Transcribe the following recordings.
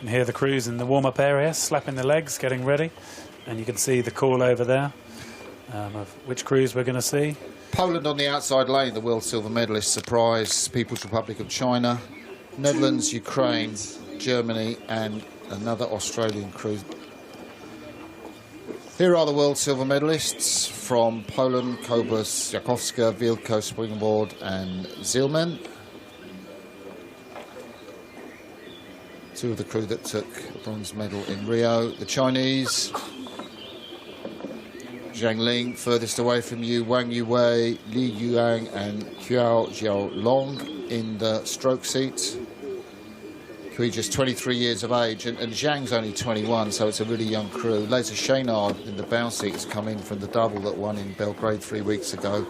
can hear the crews in the warm-up area slapping their legs, getting ready, and you can see the call over there of which crews we're going to see. Poland on the outside lane, the world silver medalist, surprise. People's Republic of China, Netherlands, Ukraine, Germany, and another Australian crew. Here are the world silver medalists from Poland: Kobus, Jakowska, Wilko, Springboard, and Zielman. Two of the crew that took a bronze medal in Rio. The Chinese, Zhang Ling, furthest away from you, Wang Yuwei, Li Yuang, and Qiao Xiaolong in the stroke seat. Kui just 23 years of age, and Zhang's only 21, so it's a really young crew. Laser Shaynard in the bow seat has come in from the double that won in Belgrade 3 weeks ago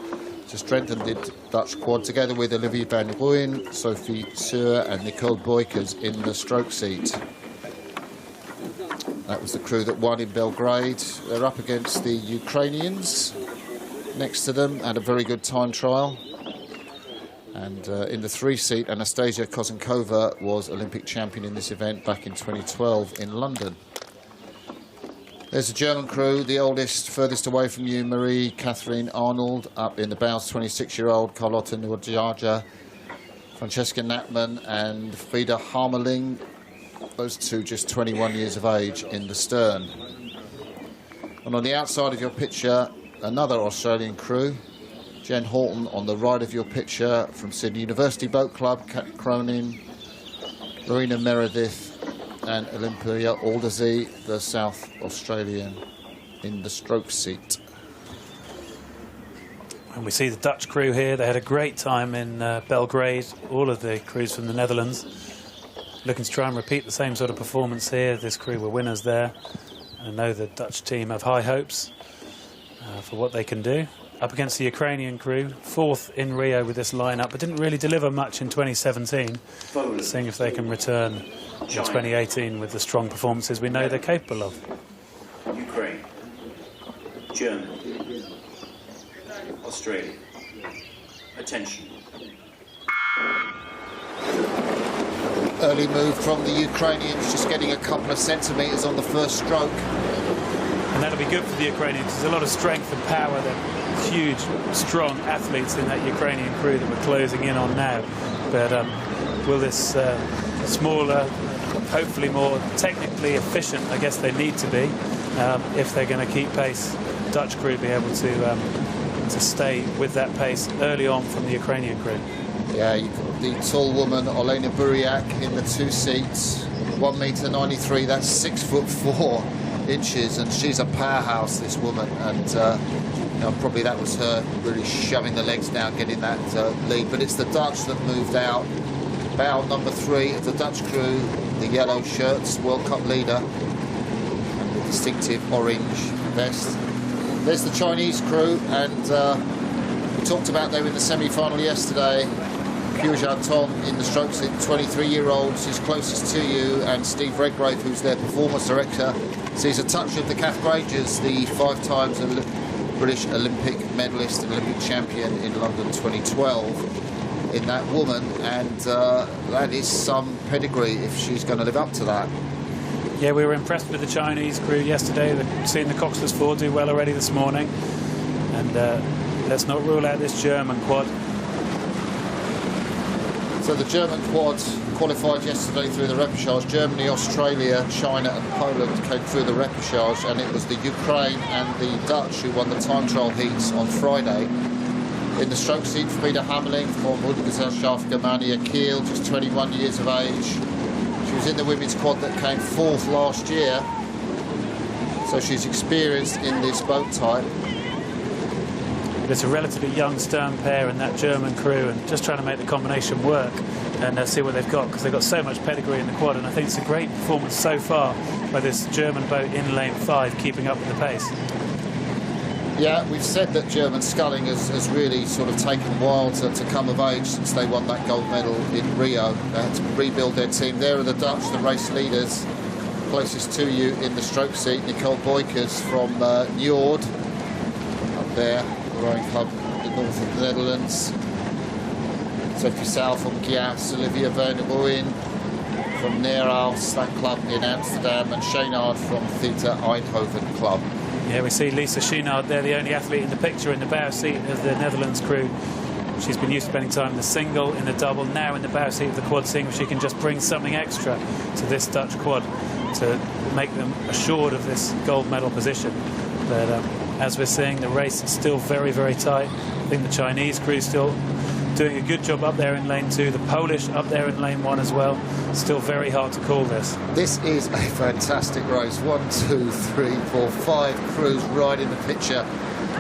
to strengthen the Dutch quad, together with Olivia van Rooyen, Sophie Suhr, and Nicole Boykers in the stroke seat. That was the crew that won in Belgrade. They're up against the Ukrainians next to them, had a very good time trial. And in the 3-seat, Anastasia Kozenkova was Olympic champion in this event back in 2012 in London. There's the German crew, the oldest, furthest away from you, Marie-Catherine Arnold, up in the bows, 26-year-old Carlotta Nordjaja, Francesca Natman, and Frida Harmeling. Those two just 21 years of age in the stern. And on the outside of your picture, another Australian crew. Jen Horton on the right of your picture from Sydney University Boat Club, Kat Cronin, Marina Meredith, and Olympia Aldersey, the South Australian, in the stroke seat. And we see the Dutch crew here. They had a great time in Belgrade, all of the crews from the Netherlands. Looking to try and repeat the same sort of performance here. This crew were winners there. And I know the Dutch team have high hopes for what they can do. Up against the Ukrainian crew, 4th in Rio with this lineup, but didn't really deliver much in 2017. Seeing if they can return in 2018 with the strong performances we know they're capable of. Ukraine, Germany, Australia. Attention. Early move from the Ukrainians, just getting a couple of centimetres on the first stroke. And that'll be good for the Ukrainians. There's a lot of strength and power. They're huge, strong athletes in that Ukrainian crew that we're closing in on now. But will this smaller, hopefully more technically efficient, I guess they need to be, if they're going to keep pace, Dutch crew be able to stay with that pace early on from the Ukrainian crew. Yeah, you've got the tall woman, Olena Buriak, in the 2 seats, 1.93 m, that's 6'4" and she's a powerhouse, this woman, and you know, probably that was her really shoving the legs down, getting that lead. But it's the Dutch that moved out. Bow number 3 of the Dutch crew, the yellow shirts, World Cup leader, and the distinctive orange vest. There's the Chinese crew, and we talked about they were in the semi-final yesterday. Qiujia Tong in the stroke seat, 23-year-olds, who's closest to you, and Steve Redgrave, who's their performance director, sees a touch of the Kath Grangers, the 5 times British Olympic medalist and Olympic champion in London 2012, in that woman, and that is some pedigree if she's going to live up to that. Yeah, we were impressed with the Chinese crew yesterday. We've seen the Coxless 4 do well already this morning, and let's not rule out this German quad. So the German quad qualified yesterday through the repechage. Germany, Australia, China and Poland came through the repechage, and it was the Ukraine and the Dutch who won the time trial heats on Friday. In the stroke seat, Frida Hammerling from Motorgesellschaft Germania Kiel, just 21 years of age. She was in the women's quad that came 4th last year, so she's experienced in this boat type. It's a relatively young stern pair in that German crew, and just trying to make the combination work and see what they've got, because they've got so much pedigree in the quad. And I think it's a great performance so far by this German boat in lane 5, keeping up with the pace. Yeah, we've said that German sculling has really sort of taken a while to come of age since they won that gold medal in Rio. They had to rebuild their team. There are the Dutch, the race leaders. Closest to you in the stroke seat, Nicole Boykers from Njord, up there. Rowing club in the north of the Netherlands. Sophie Sal from Gias, Olivia van Rooyen from Neerhaus, that club in Amsterdam, and Scheenaard from Theta Eindhoven club. Yeah, we see Lisa Scheenaard there, the only athlete in the picture in the bow seat of the Netherlands crew. She's been used to spending time in the single, in the double, now in the bow seat of the quad single. She can just bring something extra to this Dutch quad to make them assured of this gold medal position. But as we're seeing, the race is still very, very tight. I think the Chinese crew still doing a good job up there in lane 2. The Polish up there in lane 1 as well. Still very hard to call this. This is a fantastic race. 1, 2, 3, 4, 5 crews right in the picture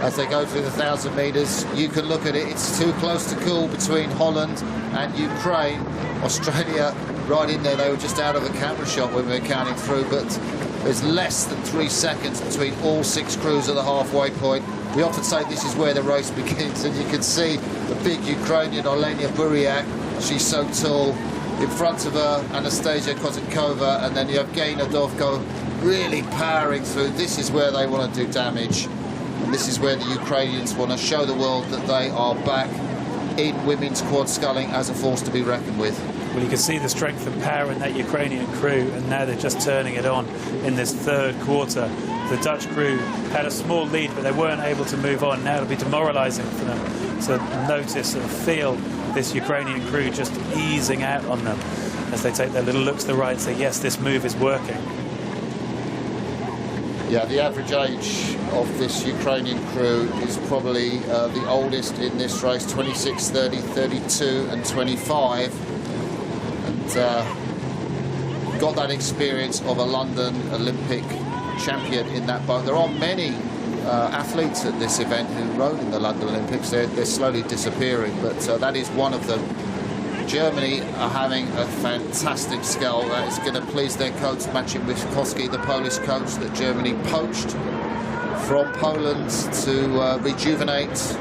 as they go through the 1,000 metres. You can look at it. It's too close to call between Holland and Ukraine. Australia right in there. They were just out of the camera shot when we were counting through, but there's less than 3 seconds between all 6 crews at the halfway point. We often say this is where the race begins, and you can see the big Ukrainian Olena Buriak. She's so tall. In front of her, Anastasia Kozetkova, and then Yevgenia Dovko really powering through. This is where they want to do damage. And this is where the Ukrainians want to show the world that they are back in women's quad sculling as a force to be reckoned with. Well, you can see the strength and power in that Ukrainian crew, and now they're just turning it on in this third quarter. The Dutch crew had a small lead, but they weren't able to move on. Now it'll be demoralising for them to notice and feel this Ukrainian crew just easing out on them as they take their little look to the right and say, yes, this move is working. Yeah, the average age of this Ukrainian crew is probably the oldest in this race, 26, 30, 32 and 25. And got that experience of a London Olympic champion in that boat. There aren't many athletes at this event who rode in the London Olympics. They're slowly disappearing, but that is one of them. Germany are having a fantastic scull. That is going to please their coach, Maciej Witkowski, the Polish coach that Germany poached from Poland to rejuvenate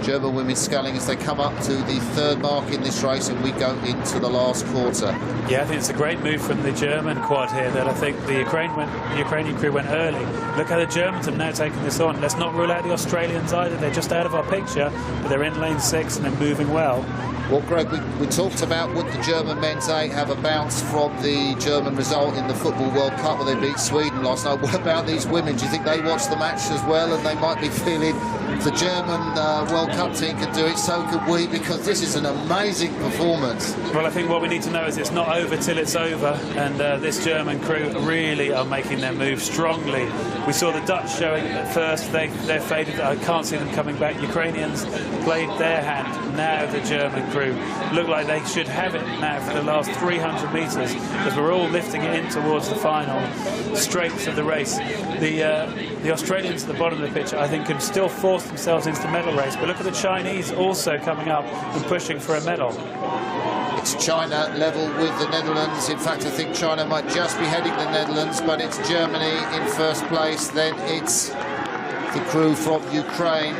German women's sculling as they come up to the third mark in this race, and we go into the last quarter. Yeah, I think it's a great move from the German quad here that I think the Ukrainian crew went early. Look how the Germans have now taken this on. Let's not rule out the Australians either. They're just out of our picture, but they're in lane 6 and they're moving well. Well, Greg, we talked about would the German men's A have a bounce from the German result in the Football World Cup where they beat Sweden last night. What about these women? Do you think they watched the match as well and they might be feeling if the German World Cup team can do it, so could we, because this is an amazing performance. Well, I think what we need to know is it's not over till it's over, and this German crew really are making their move strongly. We saw the Dutch showing at first, they're faded. I can't see them coming back. Ukrainians played their hand. Now the German crew look like they should have it now for the last 300 metres, because we're all lifting it in towards the final straights of the race. The Australians at the bottom of the pitch, I think, can still force themselves into the medal race, but look at the Chinese also coming up and pushing for a medal. It's China level with the Netherlands. In fact, I think China might just be heading the Netherlands, but it's Germany in first place. Then it's the crew from Ukraine.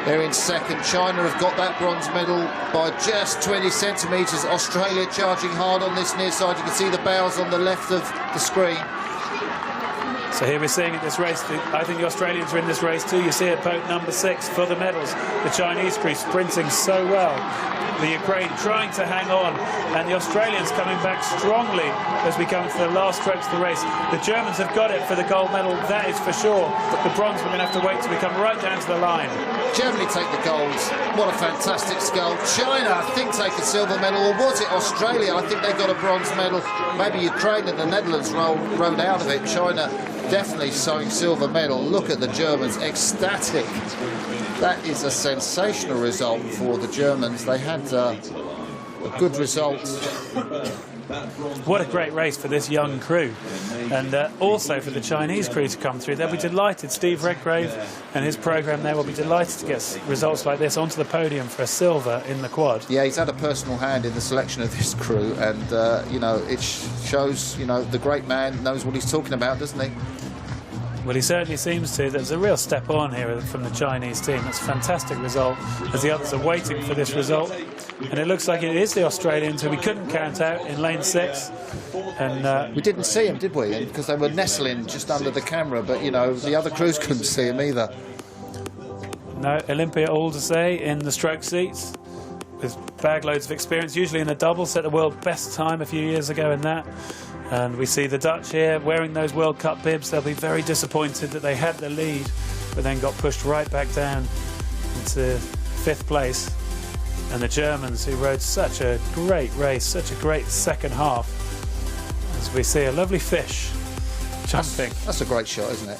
They're in second. China have got that bronze medal by just 20 centimetres. Australia charging hard on this near side. You can see the bows on the left of the screen. So here we're seeing at this race, I think the Australians are in this race too. You see it, boat number 6 for the medals. The Chinese crew sprinting so well. The Ukraine trying to hang on, and the Australians coming back strongly as we come to the last strokes of the race. The Germans have got it for the gold medal, that is for sure. The bronze we're going to have to wait till we come right down to the line. Germany take the gold. What a fantastic scull. China, I think, take a silver medal, or was it Australia? I think they got a bronze medal. Maybe Ukraine and the Netherlands rode out of it. China definitely sewing silver medal. Look at the Germans, ecstatic. That is a sensational result for the Germans. They had a good result. What a great race for this young crew, and also for the Chinese crew to come through. They'll be delighted. Steve Redgrave and his programme there will be delighted to get results like this onto the podium for a silver in the quad. Yeah, he's had a personal hand in the selection of this crew, and you know, it shows, you know, the great man knows what he's talking about, doesn't he? Well, he certainly seems to. There's a real step on here from the Chinese team. That's a fantastic result, as the others are waiting for this result. And it looks like it is the Australians, who we couldn't count out in lane 6. And we didn't see them, did we? Because they were nestling just under the camera, but, you know, the other crews couldn't see them either. No, Olympia Aldersay in the stroke seats. with bag loads of experience, usually in the double, set the world best time a few years ago in that. And we see the Dutch here wearing those World Cup bibs. They'll be very disappointed that they had the lead, but then got pushed right back down into 5th place. And the Germans, who rode such a great race, such a great second half, as we see a lovely fish jumping. That's a great shot, isn't it?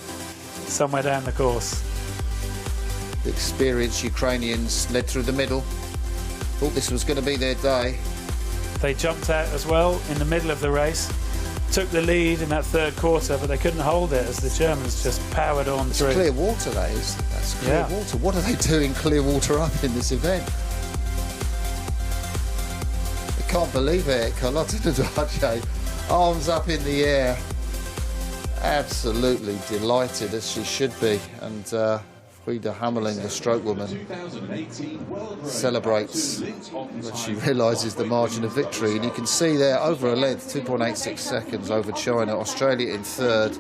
Somewhere down the course. The experienced Ukrainians led through the middle. Thought this was going to be their day. They jumped out as well in the middle of the race, took the lead in that 3rd quarter, but they couldn't hold it as the Germans just powered on through. It's clear water, that is. That's clear water. What are they doing clear water up in this event? I can't believe it. Carlotta Nadache, arms up in the air. Absolutely delighted, as she should be. And Frida Hammerling, the stroke woman, celebrates when she realises the margin of victory. And you can see there, over a length, 2.86 seconds over China. Australia in 3rd.